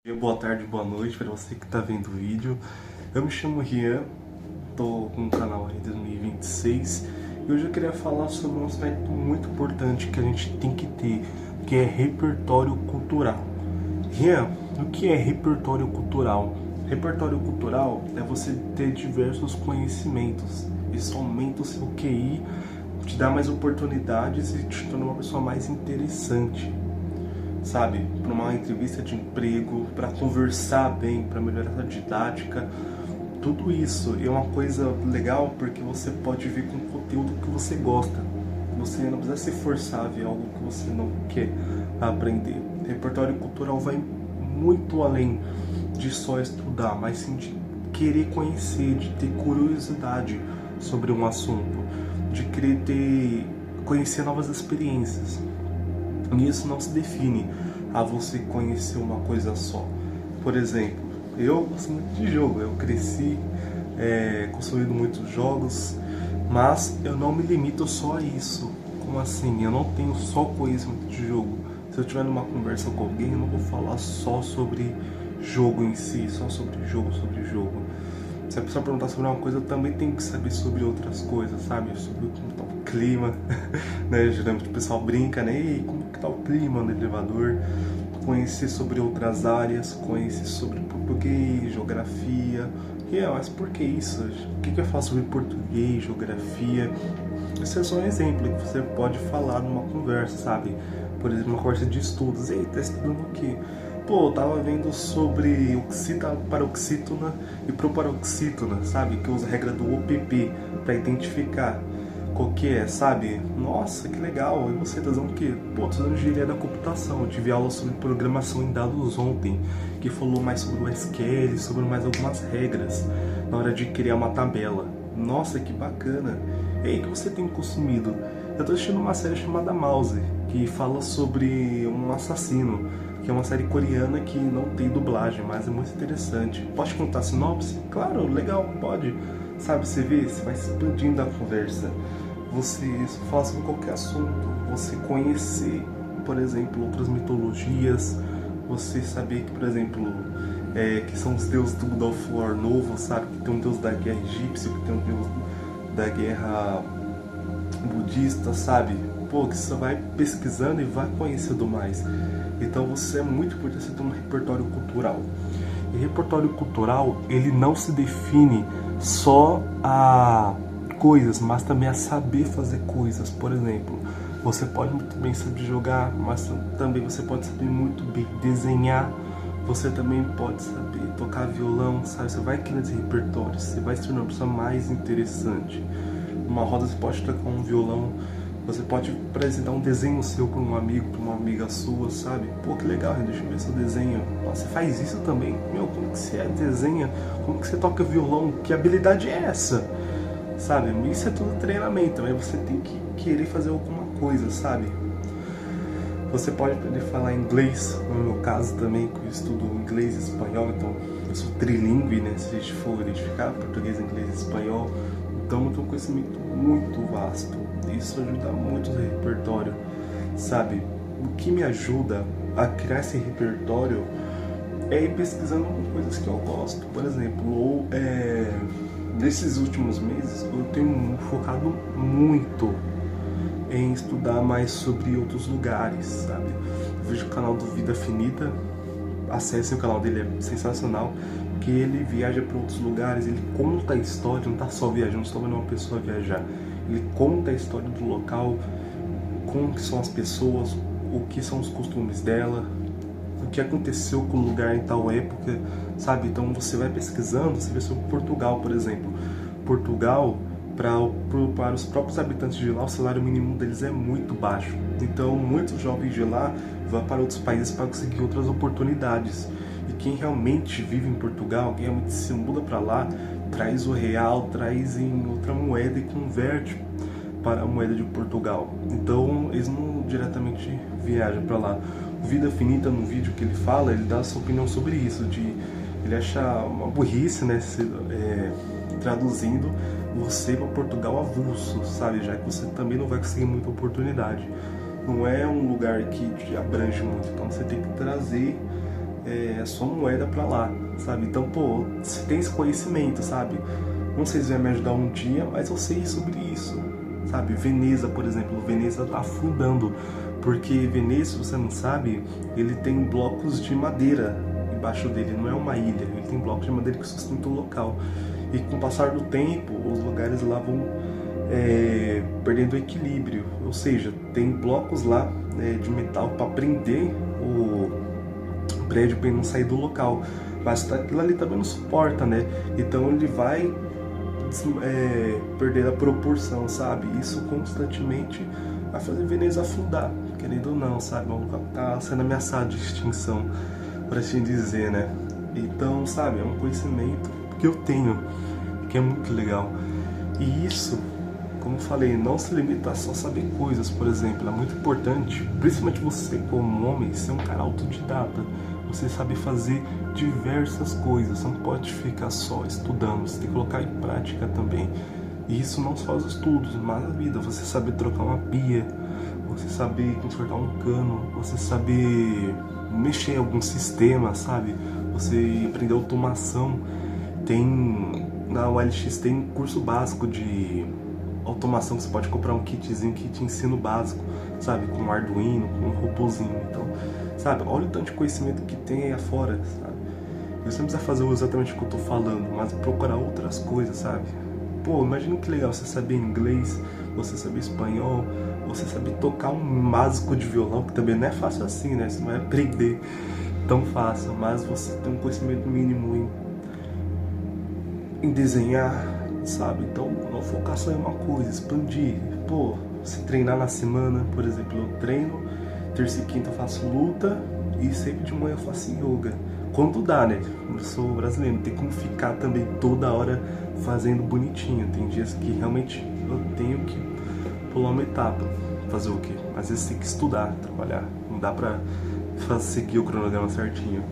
Boa tarde, boa noite para você que está vendo o vídeo. Eu me chamo Rian, estou com o canal aí 2026 e hoje eu queria falar sobre um aspecto muito importante que a gente tem que ter, que é repertório cultural. Rian, o que é repertório cultural? Repertório cultural é você ter diversos conhecimentos. Isso aumenta o seu QI, te dá mais oportunidades e te torna uma pessoa mais interessante, sabe? Para uma entrevista de emprego, para conversar bem, para melhorar a didática. Tudo isso é uma coisa legal porque você pode vir com conteúdo que você gosta. Você não precisa se forçar a ver algo que você não quer aprender. O repertório cultural vai muito além de só estudar, mas sim de querer conhecer, de ter curiosidade sobre um assunto, de querer conhecer novas experiências. E isso não se define a você conhecer uma coisa só. Por exemplo, eu gosto muito de jogo, eu cresci consumindo muitos jogos, mas eu não me limito só a isso. Como assim? Eu não tenho só conhecimento de jogo. Se eu estiver numa conversa com alguém, eu não vou falar só sobre jogo em si, só sobre jogo. Se a pessoa perguntar sobre uma coisa, eu também tenho que saber sobre outras coisas, sabe? Sobre como tá o clima, né? Geralmente o pessoal brinca, né? E como que tá o clima no elevador? Conhecer sobre outras áreas, conhecer sobre português, geografia. Mas por que isso? O que eu faço sobre português, geografia? Esse é só um exemplo que você pode falar numa conversa, sabe? Por exemplo, uma conversa de estudos. Ei, tá estudando o quê? Pô, eu tava vendo sobre oxita, paroxítona e proparoxítona, sabe? Que usa a regra do OPP para identificar qual que é, sabe? Nossa, que legal. E você tá usando o quê? Pô, tô usando engenharia da computação. Eu tive aula sobre programação em dados ontem, que falou mais sobre o SQL, sobre mais algumas regras na hora de criar uma tabela. Nossa, que bacana. E aí, o que você tem consumido? Eu tô assistindo uma série chamada Mouse, que fala sobre um assassino, que é uma série coreana que não tem dublagem, mas é muito interessante. Pode contar a sinopse? Claro, legal, pode. Sabe, você vê, você vai expandindo a conversa. Você fala sobre qualquer assunto, você conhecer, por exemplo, outras mitologias, você saber que, por exemplo, que são os deuses do God of War novo, sabe? Que tem um deus da guerra egípcio, que tem um deus da guerra budista, sabe? Pô, que você vai pesquisando e vai conhecendo mais. Então você é muito importante você ter um repertório cultural. E repertório cultural, ele não se define só a coisas, mas também a saber fazer coisas. Por exemplo, você pode muito bem saber jogar, mas também você pode saber muito bem desenhar. Você também pode saber tocar violão, sabe? Você vai criando esse repertório, você vai se tornar uma pessoa mais interessante. Numa roda você pode tocar um violão, você pode apresentar um desenho seu para um amigo, para uma amiga sua, sabe? Pô, que legal, deixa eu ver seu desenho. Nossa, você faz isso também? Meu, como que você desenha? Como que você toca violão? Que habilidade é essa? Sabe? Isso é tudo treinamento, mas você tem que querer fazer alguma coisa, sabe? Você pode aprender a falar inglês, no meu caso também, que eu estudo inglês e espanhol, então eu sou trilingue, né? Se a gente for identificar português, inglês e espanhol, então eu tenho um conhecimento muito vasto. Isso ajuda muito no repertório, sabe? O que me ajuda a criar esse repertório é ir pesquisando coisas que eu gosto. Por exemplo, nesses últimos meses eu tenho focado muito em estudar mais sobre outros lugares, sabe? Eu vejo o canal do Vida Finita, acessem o canal dele, é sensacional, que ele viaja para outros lugares, ele conta a história, não está só viajando, só vendo uma pessoa viajar. Ele conta a história do local, como que são as pessoas, o que são os costumes dela, o que aconteceu com o lugar em tal época, sabe? Então você vai pesquisando, você vê sobre Portugal, por exemplo. Portugal, para os próprios habitantes de lá, o salário mínimo deles é muito baixo. Então muitos jovens de lá vão para outros países para conseguir outras oportunidades. E quem realmente vive em Portugal, quem realmente se muda para lá, traz o real, traz em outra moeda e converte para a moeda de Portugal. Então eles não diretamente viajam para lá. O Vida Finita, no vídeo que ele fala, ele dá a sua opinião sobre isso, ele acha uma burrice, né, traduzindo você para Portugal avulso, sabe, já que você também não vai conseguir muita oportunidade. Não é um lugar que te abrange muito, então você tem que trazer sua moeda pra lá, sabe? Então, pô, você tem esse conhecimento, sabe? Não sei se vai me ajudar um dia, mas eu sei sobre isso, sabe? Veneza, por exemplo, Veneza tá afundando, porque Veneza, se você não sabe, ele tem blocos de madeira embaixo dele, não é uma ilha, ele tem blocos de madeira que sustentam o local. E com o passar do tempo, os lugares lá vão perdendo o equilíbrio, ou seja, tem blocos lá de metal para prender o prédio para ele não sair do local, mas aquilo ali também não suporta, né? Então ele vai perder a proporção, sabe? Isso constantemente vai fazer Veneza afundar, querendo ou não, sabe? Tá sendo ameaçado de extinção, por assim dizer, né? Então, sabe, é um conhecimento que eu tenho, que é muito legal. E isso, como eu falei, não se limita a só saber coisas, por exemplo, é muito importante, principalmente você como homem, ser um cara autodidata, você saber fazer diversas coisas, você não pode ficar só estudando, você tem que colocar em prática também. E isso não só os estudos, mas a vida, você saber trocar uma pia, você saber consertar um cano, você saber mexer em algum sistema, sabe? Você aprender automação. Na OLX tem curso básico de automação, que você pode comprar um kitzinho que te ensina o básico, sabe? Com um Arduino, com um robôzinho. Então, sabe? Olha o tanto de conhecimento que tem aí afora, sabe? Você não precisa fazer exatamente o que eu tô falando, mas procurar outras coisas, sabe? Pô, imagina que legal você saber inglês, você saber espanhol, você saber tocar um básico de violão, que também não é fácil assim, né? Você não vai aprender tão fácil, mas você tem um conhecimento mínimo em desenhar, sabe? Então, não focar só em uma coisa, expandir. Pô, se treinar na semana, por exemplo, eu treino, terça e quinta eu faço luta e sempre de manhã eu faço yoga. Quando dá, né? Eu sou brasileiro, não tem como ficar também toda hora fazendo bonitinho. Tem dias que realmente eu tenho que pular uma etapa. Fazer o quê? Às vezes tem que estudar, trabalhar. Não dá pra seguir o cronograma certinho.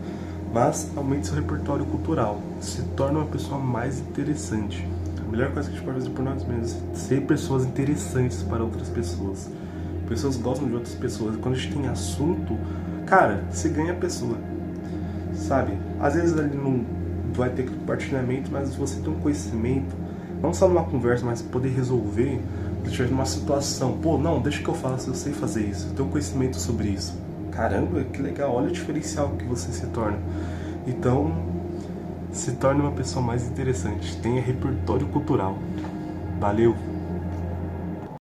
Mas aumente seu repertório cultural. Se torna uma pessoa mais interessante. A melhor coisa que a gente pode fazer por nós mesmos é ser pessoas interessantes para outras pessoas. Pessoas gostam de outras pessoas. Quando a gente tem assunto, cara, você ganha a pessoa. Sabe? Às vezes ali não vai ter compartilhamento, mas você tem um conhecimento, não só numa conversa, mas poder resolver, se tiver numa situação, pô, não, deixa que eu faço, eu sei fazer isso, eu tenho conhecimento sobre isso. Caramba, que legal, olha o diferencial que você se torna. Então, se torne uma pessoa mais interessante, tenha repertório cultural. Valeu!